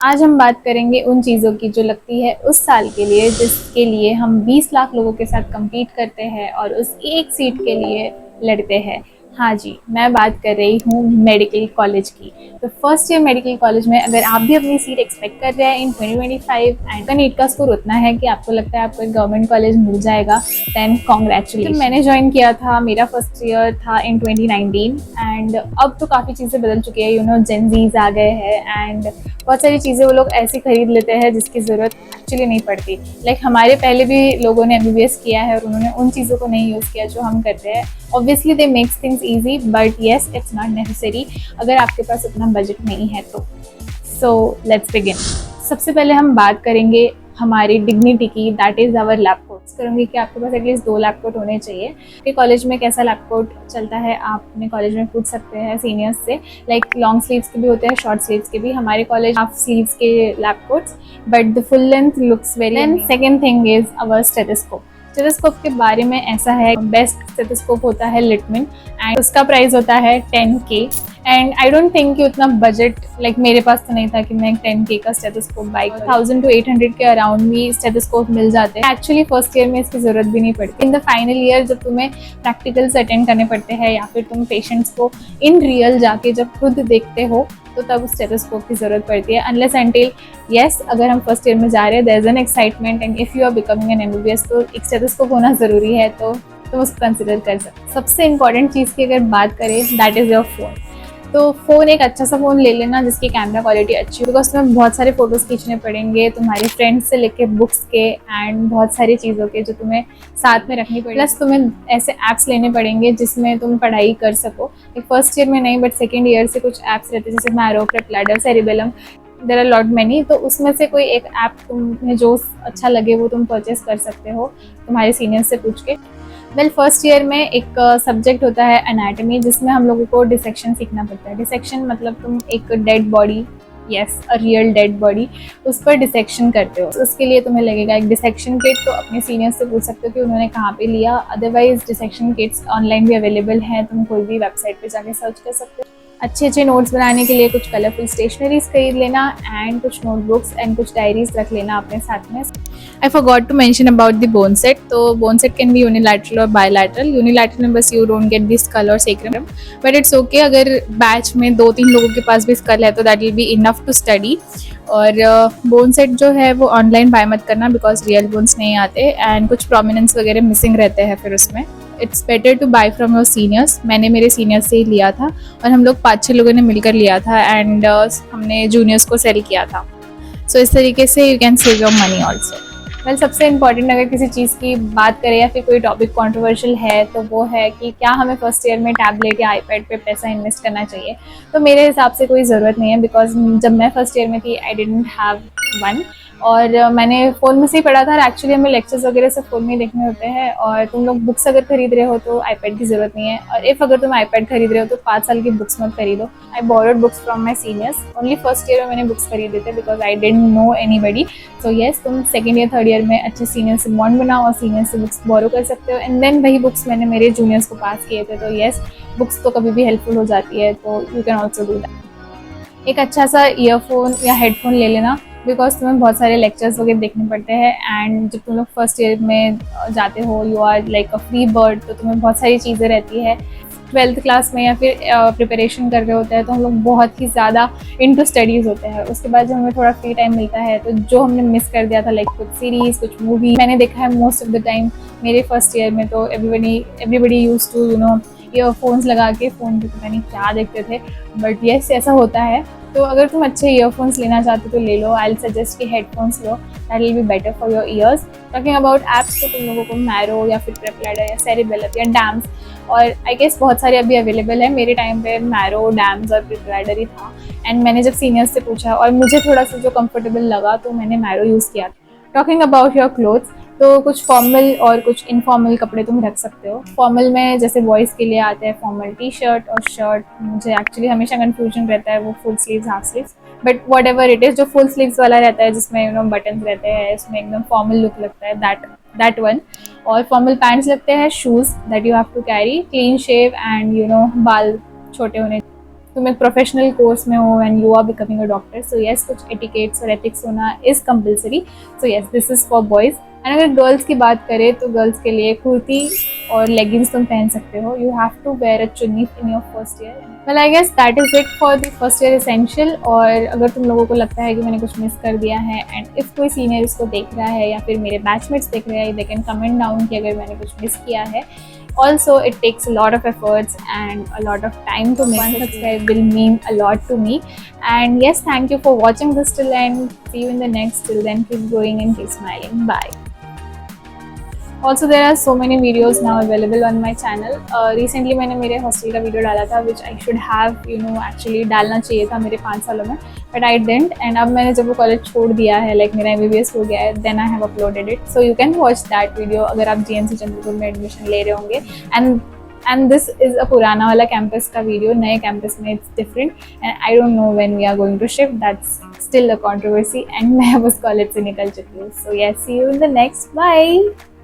आज हम बात करेंगे उन चीज़ों की जो लगती है उस साल के लिए जिसके लिए हम 20 लाख लोगों के साथ compete करते हैं और उस एक सीट के लिए लड़ते हैं। हाँ जी, मैं बात कर रही हूँ मेडिकल कॉलेज की। तो फर्स्ट ईयर मेडिकल कॉलेज में अगर आप भी अपनी सीट एक्सपेक्ट कर रहे हैं इन 2025 एंड का नीट का स्कोर उतना है कि आपको लगता है आपको एक गवर्नमेंट कॉलेज मिल जाएगा, देन कॉन्ग्रेचुलेशन। मैंने ज्वाइन किया था, मेरा फर्स्ट ईयर था इन 2019 एंड अब तो काफ़ी चीज़ें बदल चुकी है, जेन ज़ीज आ गए हैं एंड बहुत सारी चीज़ें वो लोग ऐसी खरीद लेते हैं जिसकी ज़रूरत एक्चुअली नहीं पड़ती। लाइक हमारे पहले भी लोगों ने MBBS किया है और उन्होंने उन चीज़ों को नहीं यूज़ किया जो हम करते हैं। Obviously they makes things easy but yes it's not necessary अगर आपके पास उतना बजट नहीं है तो। So let's begin. सबसे पहले हम बात करेंगे हमारी डिग्निटी की, that is our lab coat. करूँगी कि आपके पास एटलीस्ट 2 लैब कोट होने चाहिए कि कॉलेज में कैसा लैब कोट चलता है आप अपने कॉलेज में पूछ सकते हैं सीनियर्स से। लाइक लॉन्ग स्लीव्स के भी होते हैं, शॉर्ट स्लीव्स के भी। हमारे कॉलेज हाफ स्लीव्स के lab coats but the full length looks very. Then second thing is our stethoscope. Stethoscope के बारे में ऐसा है, बेस्ट स्टेथोस्कोप होता है लिटमिन एंड उसका प्राइस होता है 10K and I don't think कि उतना बजट लाइक मेरे पास तो नहीं था कि मैं 10K का स्टेथोस्कोप बाई करूं। 1000 to 800 के अराउंड भी स्टेथोस्कोप मिल जाते हैं। एक्चुअली फर्स्ट ईयर में इसकी जरूरत भी नहीं पड़ती। इन द फाइनल ईयर जब तुम्हें प्रैक्टिकल्स अटेंड करने पड़ते हैं या फिर तुम पेशेंट्स को इन रियल जाके जब खुद देखते हो तो तब स्टेथोस्कोप की जरूरत पड़ती है। अनलेस एंटिल येस अगर हम फर्स्ट ईयर में जा रहे हैं there is an excitement and if you are becoming an MBBS तो एक स्टेथोस्कोप होना ज़रूरी है, तो तुम उसको कंसिडर कर सकते। सबसे इंपॉर्टेंट चीज़ की अगर बात करें दैट इज़ योर फोन। तो फ़ोन एक अच्छा सा फ़ोन ले लेना जिसकी कैमरा क्वालिटी अच्छी हो, बिकॉज तुम्हें बहुत सारे फ़ोटोज़ खींचने पड़ेंगे तुम्हारे फ्रेंड्स से लेके बुक्स के एंड बहुत सारी चीज़ों के जो तुम्हें साथ में रखनी पड़ेगी। प्लस तुम्हें ऐसे ऐप्स लेने पड़ेंगे जिसमें तुम पढ़ाई कर सको। एक फर्स्ट ईयर में नहीं बट सेकेंड ईयर से कुछ ऐप्स रहते हैं जैसे Marrow, PrepLadder, Cerebellum, there are lot many. तो उसमें से कोई एक ऐप तुम्हें जो अच्छा लगे वो तुम परचेस कर सकते हो तुम्हारे सीनियर से पूछ के। वेल फर्स्ट ईयर में एक सब्जेक्ट होता है एनाटॉमी जिसमें हम लोगों को डिसेक्शन सीखना पड़ता है। डिसेक्शन मतलब तुम एक dead body, yes a real dead body, उस पर डिसेक्शन करते हो। उसके लिए तुम्हें लगेगा एक डिसेक्शन किट। तो अपने सीनियर से पूछ सकते हो कि उन्होंने कहाँ पे लिया। अदरवाइज डिसेक्शन किट्स ऑनलाइन भी अवेलेबल हैं, तुम कोई भी वेबसाइट पे जाके सर्च कर सकते हो। अच्छे अच्छे नोट्स बनाने के लिए कुछ कलरफुल स्टेशनरीज खरीद लेना एंड कुछ नोटबुक्स एंड कुछ डायरीज रख लेना अपने साथ में। I forgot to mention about the bone set. तो bone set can be unilateral or bilateral. Unilateral में बस you don't get the skull or sacrum, but it's okay अगर बैच में 2-3 लोगों के पास भी स्कल है तो that will be enough to study. और बोन सेट जो है वो ऑनलाइन बाय मत करना बिकॉज रियल बोन्स नहीं आते एंड कुछ प्रोमिनेंस वगैरह मिसिंग रहते हैं फिर उसमें। It's better to buy from your seniors. मैंने मेरे सीनियर्स से ही लिया था और हम लोग 5-6 लोगों ने मिलकर लिया था एंड हमने जूनियर्स को सेल किया था। सो इस तरीके से you can save your money also. Well सबसे इंपॉर्टेंट अगर किसी चीज़ की बात करें या फिर कोई टॉपिक कंट्रोवर्शियल है तो वो है कि क्या हमें फर्स्ट ईयर में टैबलेट या आईपैड पे पैसा इन्वेस्ट करना चाहिए। तो मेरे हिसाब से कोई ज़रूरत नहीं है बिकॉज जब मैं फर्स्ट ईयर में थी आई डिडंट हैव वन और मैंने फ़ोन में से ही पढ़ा था। एक्चुअली हमें लेक्चर्स वगैरह सब फ़ोन में ही देखने होते हैं और तुम लोग बुक्स अगर खरीद रहे हो तो आईपैड की ज़रूरत नहीं है। और इफ़ अगर तुम आईपैड खरीद रहे हो तो 5 साल की बुक्स मत खरीदो। I borrowed books from my seniors. Only first year में मैंने बुक्स खरीदे थे because I didn't know anybody. So yes तुम सेकेंड ईयर थर्ड ईयर में अच्छे सीनियर से बॉन्ड बनाओ और सीनियर से बुक्स बोरो कर सकते हो एंड देन वही बुक्स मैंने मेरे जूनियर्स को पास किए थे। तो येस बुक्स तो कभी भी हेल्पफुल हो जाती है, तो you can also do that. एक अच्छा सा ईयरफोन या हेडफोन ले लेना बिकॉज तुम्हें बहुत सारे लेक्चर्स वगैरह देखने पड़ते हैं एंड जब तुम लोग फर्स्ट ईयर में जाते हो you are like a free bird, तो तुम्हें बहुत सारी चीज़ें रहती है। 12th क्लास में या फिर प्रिपरेशन कर रहे होते हैं तो हम लोग बहुत ही ज़्यादा इनटू स्टडीज़ होते हैं। उसके बाद जब हमें थोड़ा फ्री टाइम मिलता है तो जो हमने मिस कर दिया था लाइक कुछ सीरीज़, कुछ मूवी, मैंने देखा है मोस्ट ऑफ द टाइम मेरे फर्स्ट ईयर में तो एवरीबडी यूज्ड टू ईयरफोन्स लगा के फ़ोन पे पता नहीं क्या देखते थे। बट येस ऐसा होता है। तो अगर तुम अच्छे ईयरफोन्स लेना चाहते हो तो ले लो। आई विल सजेस्ट कि headphones low, that will be better for your ears. Talking about apps तो तुम लोगों को मैरो या फिर प्रेपलैडर या सेरिबेलम या डैम्स और आई गेस बहुत सारे अभी अवेलेबल है। मेरे टाइम पे मैरो, डैम्स और प्रेपलैडर ही था एंड मैंने जब सीनियर्स से पूछा और मुझे थोड़ा सा जो कंफर्टेबल लगा तो मैंने मैरो यूज़ किया। टॉकिंग अबाउट योर क्लोथ्स तो कुछ फॉर्मल और कुछ इनफॉर्मल कपड़े तुम रख सकते हो। फॉर्मल में जैसे बॉयज़ के लिए आते हैं फॉर्मल टी-शर्ट और शर्ट। मुझे एक्चुअली हमेशा कंफ्यूजन रहता है वो full sleeves half sleeves, but what ever it is जो फुल स्लीव्स वाला रहता है जिसमें बटन्स रहते हैं, इसमें एकदम फॉर्मल लुक लगता है, दैट वन। और फॉर्मल पैंट्स लगते हैं, shoes that you have to carry, clean shave and बाल छोटे होने। तुम एक प्रोफेशनल कोर्स में हो and you are becoming a doctor, so yes कुछ एटिकेट्स और एथिक्स होना is compulsory. So yes this is for boys. And अगर गर्ल्स की बात करें तो गर्ल्स के लिए कुर्ती और लेगिंग्स तुम पहन सकते हो। You have to wear a chunni in your first year. Well I guess that is it for the first year essential. और अगर तुम लोगों को लगता है कि मैंने कुछ मिस कर दिया है एंड इफ़ कोई सीनियर इसको देख रहा है या फिर मेरे बैचमेट्स देख रहे हैं, दे कैन कमेंट डाउन कि अगर मैंने कुछ मिस किया है। Also, it takes a lot of efforts and a lot of time to make. One subscribe will mean a lot to me. And yes, thank you for watching this till end. See you in the next. Till then, keep growing and keep smiling. Bye. Also, there are so many videos now available on my channel. Recently मैंने मेरे hostel का video डाला था which I should have actually डालना चाहिए था मेरे 5 सालों में, but I didn't. And अब मैंने जब वो कॉलेज छोड़ दिया है, like मेरा MBBS हो गया है, then I have uploaded it. So you can watch that video अगर आप GMC चंद्रपुर में एडमिशन ले रहे होंगे. And this is a पुराना वाला कैंपस का वीडियो, नए कैंपस में it's different and I don't know when we are going to shift. That's still a controversy and मैं अब उस कॉलेज से निकल चुकी हूँ. So yes, see you in the next. Bye.